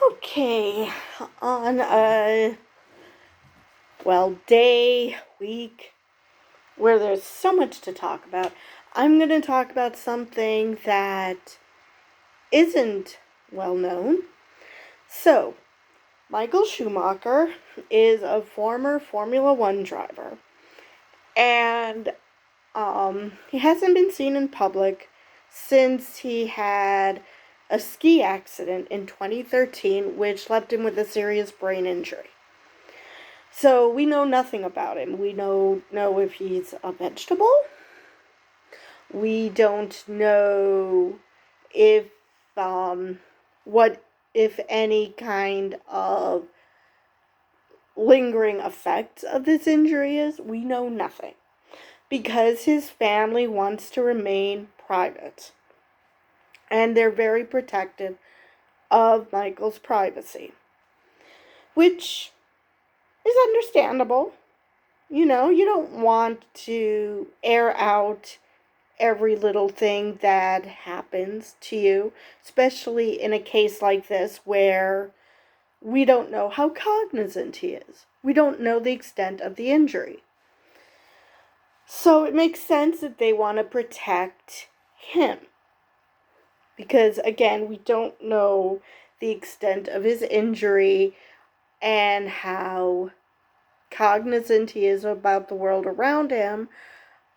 Okay, on day, week, where there's so much to talk about, I'm going to talk about something that isn't well known. So, Michael Schumacher is a former Formula One driver, and he hasn't been seen in public since he had a ski accident in 2013, which left him with a serious brain injury. So we know nothing about him. We don't know if he's a vegetable. We don't know if what if any kind of lingering effects of this injury is. We know nothing because his family wants to remain private and they're very protective of Michael's privacy, which is understandable. You know, you don't want to air out every little thing that happens to you, especially in a case like this where we don't know how cognizant he is. We don't know the extent of the injury. So it makes sense that they want to protect him. Because, again, we don't know the extent of his injury and how cognizant he is about the world around him,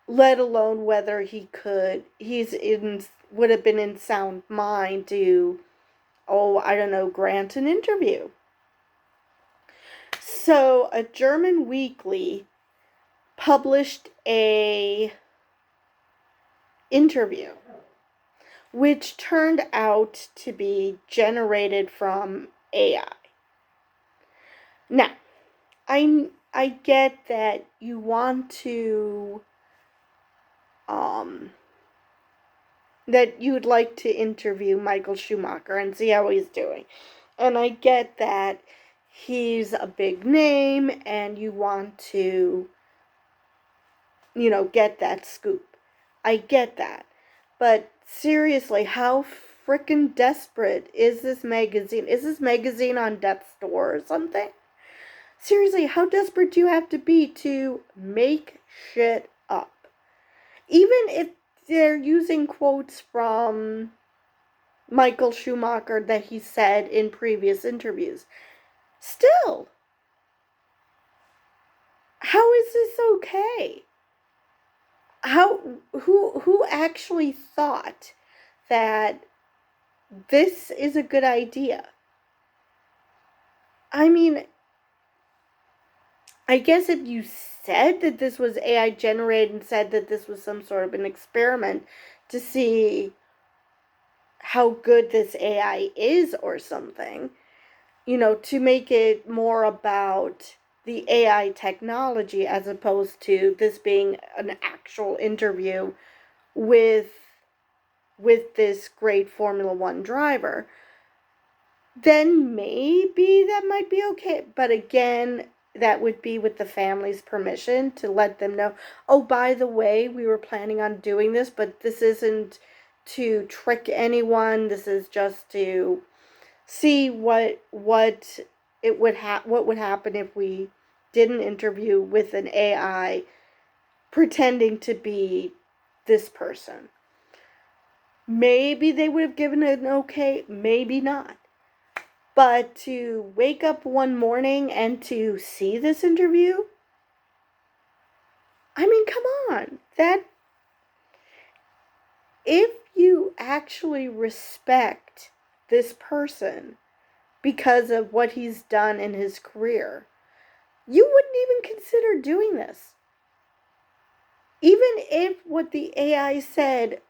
let alone whether would have been in sound mind to, grant an interview. So a German weekly published a interview which turned out to be generated from AI. Now, I get that you want to that you would like to interview Michael Schumacher and see how he's doing. And I get that he's a big name and you want to, get that scoop. I get that. But seriously, how freaking desperate is this magazine? Is this magazine on death's door or something? Seriously, how desperate do you have to be to make shit up? Even if they're using quotes from Michael Schumacher that he said in previous interviews. Still, how is this okay? Who actually thought that this is a good idea? I mean, I guess if you said that this was AI generated and said that this was some sort of an experiment to see how good this AI is or something, to make it more about the AI technology as opposed to this being an actual interview with this great Formula One driver, then maybe that might be okay. But again, that would be with the family's permission to let them know, oh, by the way, we were planning on doing this, but this isn't to trick anyone. This is just to see what would happen if we did an interview with an AI pretending to be this person. Maybe they would have given it an okay, maybe not. But to wake up one morning and to see this interview, I mean, come on. That if you actually respect this person because of what he's done in his career, you wouldn't even consider doing this. Even if what the AI said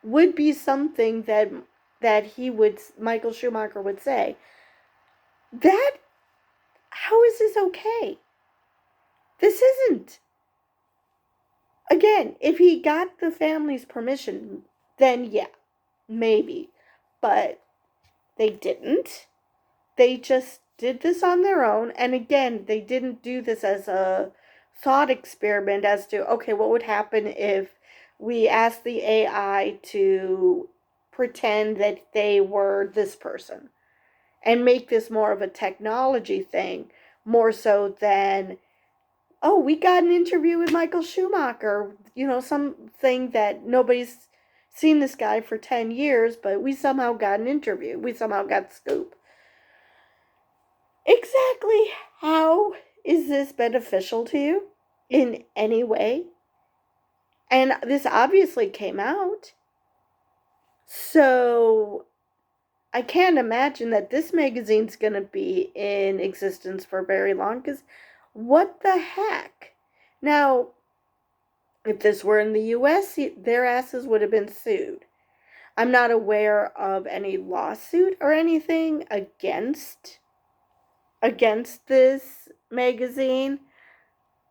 would be something that Michael Schumacher would say, that how is this okay? This isn't. Again, if he got the family's permission, then yeah, maybe. But they didn't. They just did this on their own. And again, they didn't do this as a thought experiment as to, okay, what would happen if we asked the AI to pretend that they were this person. and make this more of a technology thing, more so than, oh, we got an interview with Michael Schumacher, something that nobody's seen this guy for 10 years, but we somehow got an interview. We somehow got scoop. Exactly how is this beneficial to you in any way? And this obviously came out. So I can't imagine that this magazine's going to be in existence for very long, because what the heck? Now, if this were in the US, their asses would have been sued. I'm not aware of any lawsuit or anything against this magazine.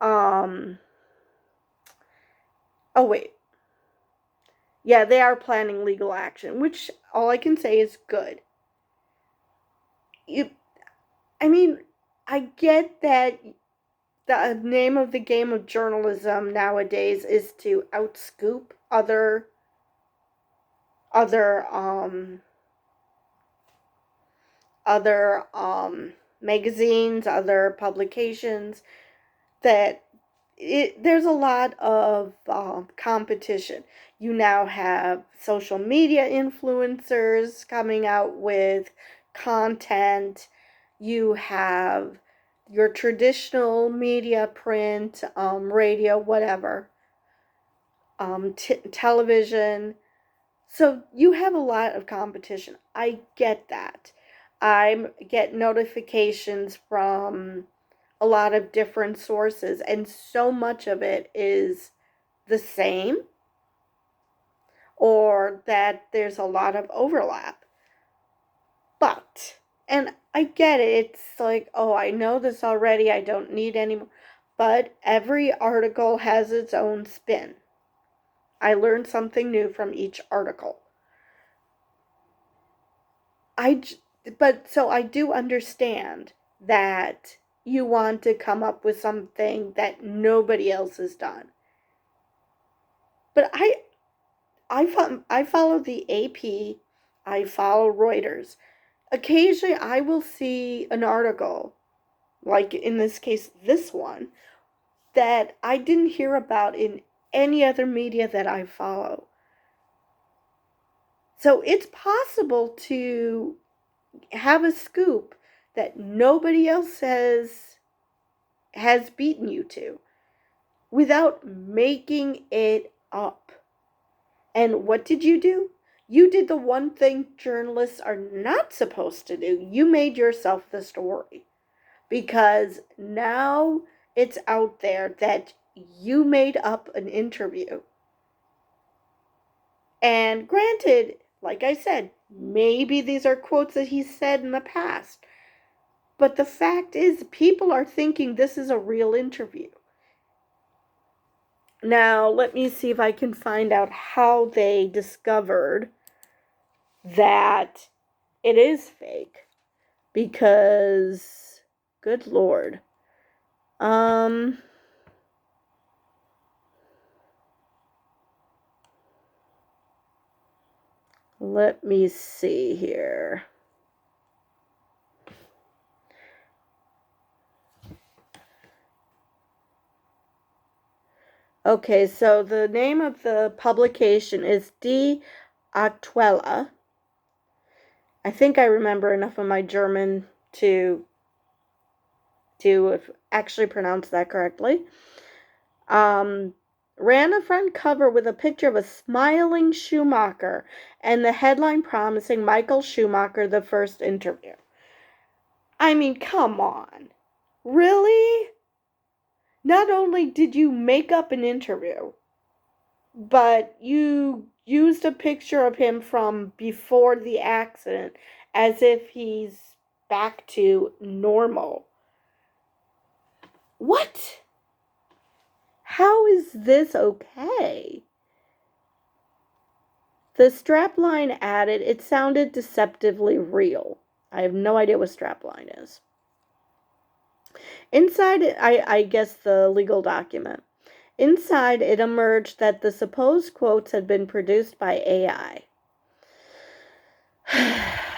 Oh wait. Yeah, they are planning legal action, which all I can say is good. I get that the name of the game of journalism nowadays is to outscoop other magazines, other publications, that there's a lot of competition. You now have social media influencers coming out with content. You have your traditional media, print, radio, whatever, television. So you have a lot of competition. I get that. I get notifications from a lot of different sources, and so much of it is the same, or that there's a lot of overlap. But, and I get it, it's like, oh, I know this already, I don't need any more. But every article has its own spin. I learned something new from each article. So I do understand that you want to come up with something that nobody else has done. But I follow the AP, I follow Reuters. Occasionally I will see an article, like in this case, this one, that I didn't hear about in any other media that I follow. So it's possible to have a scoop that nobody else has beaten you to, without making it up. And what did you do? You did the one thing journalists are not supposed to do. You made yourself the story. Because now it's out there that you made up an interview. And granted, like I said, maybe these are quotes that he said in the past. But the fact is, people are thinking this is a real interview. Now, let me see if I can find out how they discovered that it is fake. Because, good Lord. Let me see here. Okay, so the name of the publication is Die Aktuelle. I think I remember enough of my German to actually pronounce that correctly. Ran a front cover with a picture of a smiling Schumacher and the headline promising Michael Schumacher the first interview. I mean, come on. Really? Not only did you make up an interview, but you used a picture of him from before the accident as if he's back to normal. What? How is this okay? The strapline added, it sounded deceptively real. I have no idea what strapline is. Inside it, I guess the legal document. Inside, it emerged that the supposed quotes had been produced by AI.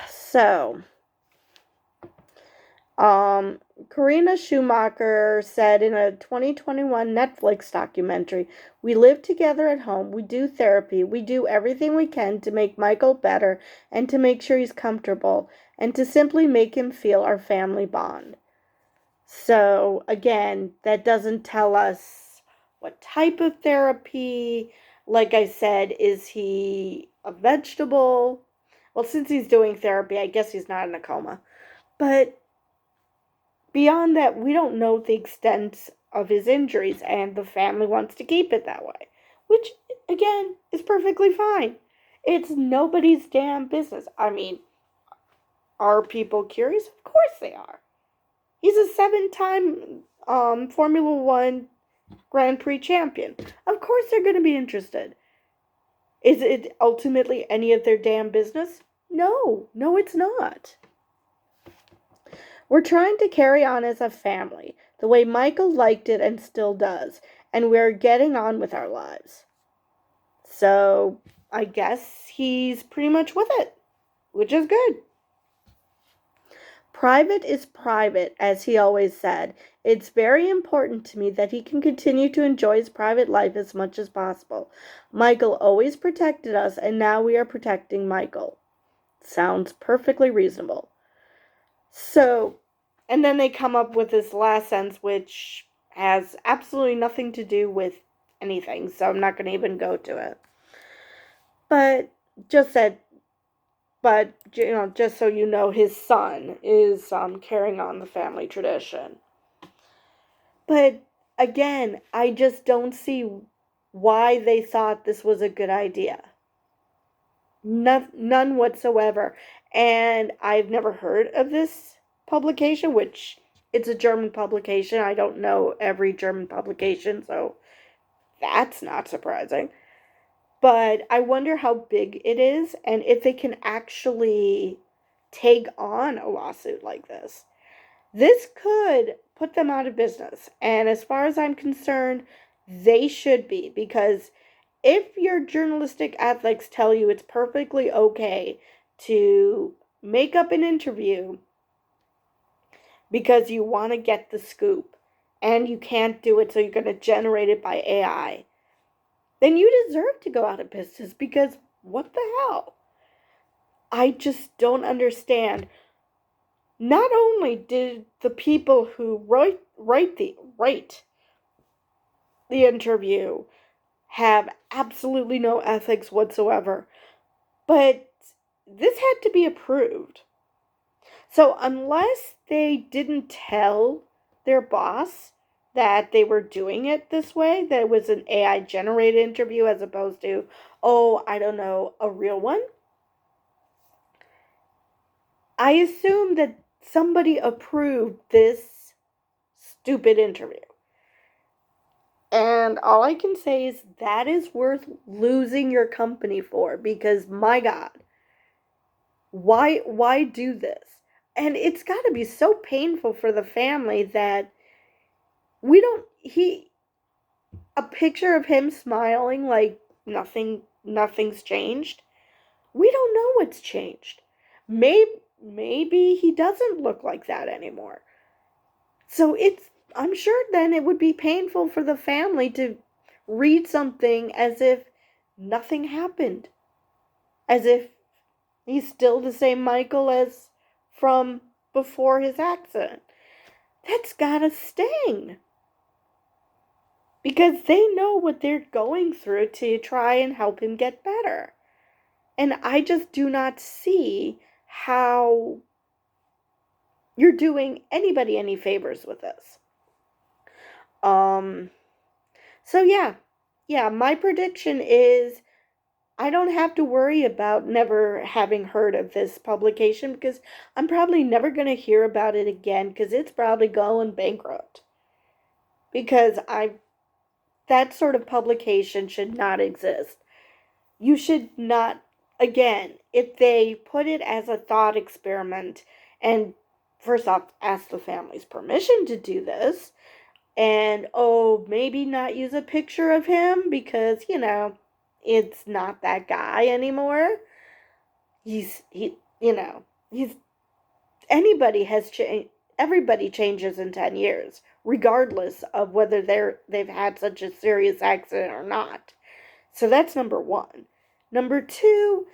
So, Um, Karina Schumacher said in a 2021 Netflix documentary, "We live together at home, we do therapy, we do everything we can to make Michael better and to make sure he's comfortable and to simply make him feel our family bond." So, again, that doesn't tell us what type of therapy. Like I said, is he a vegetable? Well, since he's doing therapy, I guess he's not in a coma. But beyond that, we don't know the extent of his injuries, and the family wants to keep it that way, which, again, is perfectly fine. It's nobody's damn business. I mean, are people curious? Of course they are. He's a 7-time Formula One Grand Prix champion. Of course they're going to be interested. Is it ultimately any of their damn business? No, it's not. We're trying to carry on as a family, the way Michael liked it and still does, and we're getting on with our lives. So, I guess he's pretty much with it, which is good. Private is private, as he always said. It's very important to me that he can continue to enjoy his private life as much as possible. Michael always protected us, and now we are protecting Michael. Sounds perfectly reasonable. So, and then they come up with this last sentence, which has absolutely nothing to do with anything, so I'm not going to even go to it. But just said, just so you know, his son is carrying on the family tradition. But again, I just don't see why they thought this was a good idea. None whatsoever. And I've never heard of this publication, which it's a German publication. I don't know every German publication, so that's not surprising. But I wonder how big it is and if they can actually take on a lawsuit like this. This could put them out of business. And as far as I'm concerned, they should be, because if your journalistic ethics tell you it's perfectly okay to make up an interview because you want to get the scoop and you can't do it, so you're going to generate it by AI, then you deserve to go out of business, because what the hell? I just don't understand. Not only did the people who write the interview have absolutely no ethics whatsoever, but this had to be approved. So unless they didn't tell their boss that they were doing it this way, that it was an AI generated interview as opposed to, oh, I don't know, a real one, I assume that somebody approved this stupid interview. And all I can say is that is worth losing your company for, because my God, why do this? And it's got to be so painful for the family that a picture of him smiling like nothing's changed. We don't know what's changed. Maybe he doesn't look like that anymore. So I'm sure then it would be painful for the family to read something as if nothing happened. As if he's still the same Michael as from before his accident. That's gotta sting. Because they know what they're going through to try and help him get better. And I just do not see how you're doing anybody any favors with this. So yeah, my prediction is I don't have to worry about never having heard of this publication, because I'm probably never going to hear about it again, because it's probably going bankrupt. Because that sort of publication should not exist. You should not, again, if they put it as a thought experiment, and first off, ask the family's permission to do this, and maybe not use a picture of him because, it's not that guy anymore. He's anybody has changed. everybody changes in 10 years, regardless of whether they've had such a serious accident or not. So that's number one. Number two,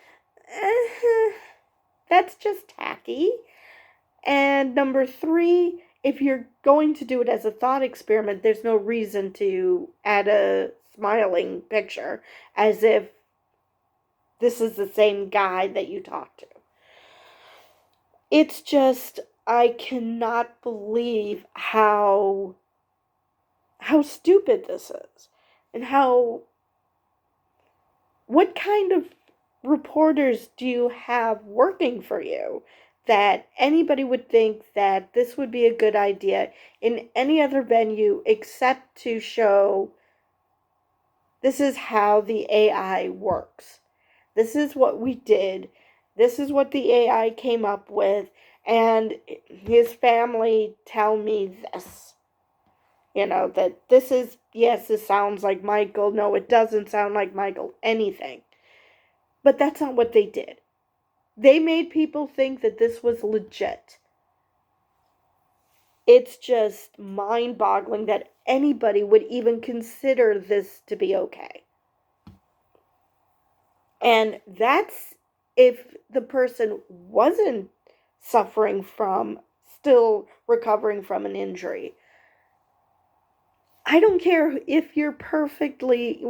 that's just tacky. And number three, if you're going to do it as a thought experiment, there's no reason to add a smiling picture as if this is the same guy that you talked to. It's just, I cannot believe how stupid this is. And what kind of reporters do you have working for you that anybody would think that this would be a good idea in any other venue except to show this is how the AI works. This is what we did. This is what the AI came up with. And his family tell me this. That this is, yes, this sounds like Michael. No, it doesn't sound like Michael. Anything. But that's not what they did. They made people think that this was legit. It's just mind-boggling that anybody would even consider this to be okay. And that's if the person wasn't suffering from, still recovering from an injury. I don't care if you're perfectly,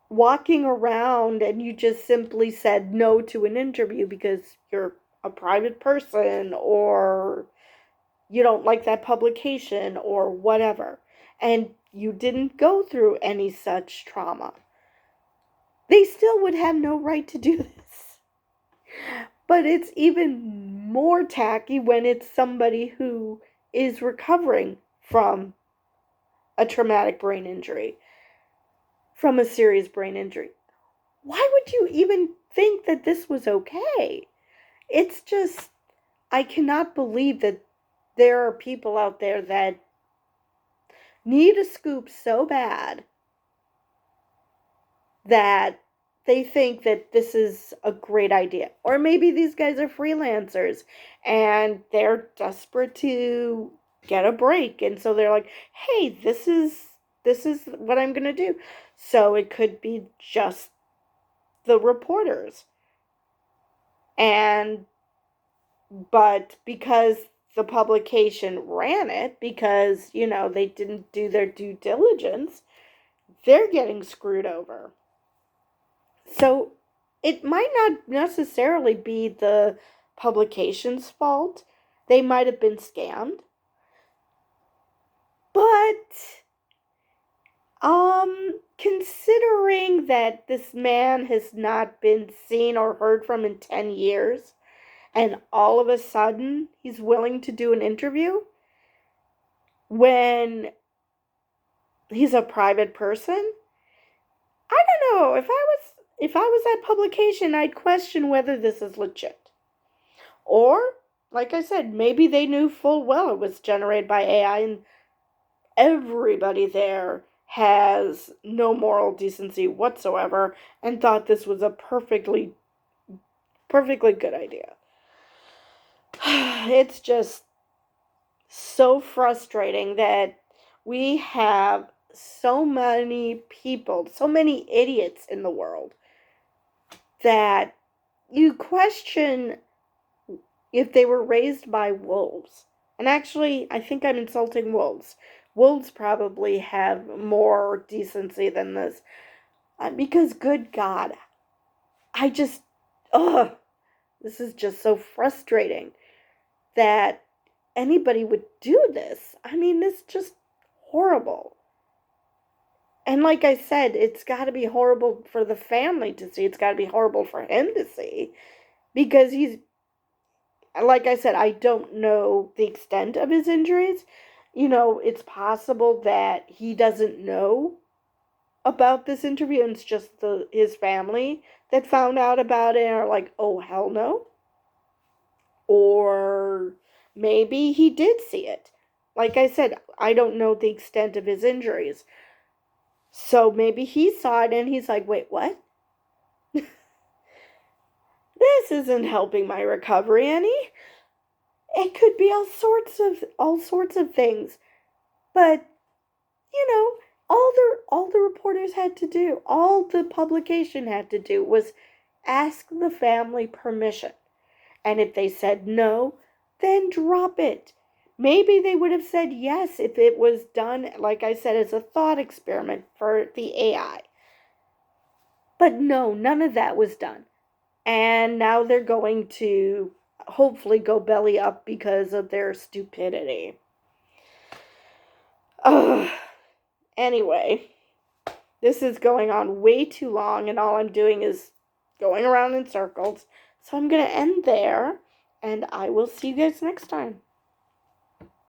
walking around and you just simply said no to an interview because you're a private person or you don't like that publication or whatever, and you didn't go through any such trauma. They still would have no right to do this. But it's even more tacky when it's somebody who is recovering from a traumatic brain injury, from a serious brain injury. Why would you even think that this was okay? It's just, I cannot believe that there are people out there that need a scoop so bad that they think that this is a great idea. Or maybe these guys are freelancers and they're desperate to get a break, and so they're like, hey, this is what I'm gonna do. So it could be just the reporters, but because the publication ran it, because they didn't do their due diligence, they're getting screwed over. So it might not necessarily be the publication's fault. They might have been scammed. But considering that this man has not been seen or heard from in 10 years, and all of a sudden he's willing to do an interview when he's a private person, I don't know. If I was that publication, I'd question whether this is legit. Or, like I said, maybe they knew full well it was generated by AI and everybody there has no moral decency whatsoever and thought this was a perfectly good idea. It's just so frustrating that we have so many people, so many idiots in the world that you question if they were raised by wolves. And actually, I think I'm insulting wolves. Wolves probably have more decency than this. Because, good God, this is just so frustrating that anybody would do this. I mean, it's just horrible. And like I said, it's got to be horrible for the family to see. It's got to be horrible for him to see. Because like I said, I don't know the extent of his injuries. It's possible that he doesn't know about this interview and it's just his family that found out about it and are like, oh, hell no. Or maybe he did see it. Like I said, I don't know the extent of his injuries. So maybe he saw it and he's like, wait, what? This isn't helping my recovery any. It could be all sorts of things. But, you know, all the reporters had to do, all the publication had to do was ask the family permission. And if they said no, then drop it. Maybe they would have said yes if it was done, like I said, as a thought experiment for the AI. But no, none of that was done. And now they're going to hopefully go belly up because of their stupidity. Ugh. Anyway, this is going on way too long, and all I'm doing is going around in circles. So I'm going to end there, and I will see you guys next time.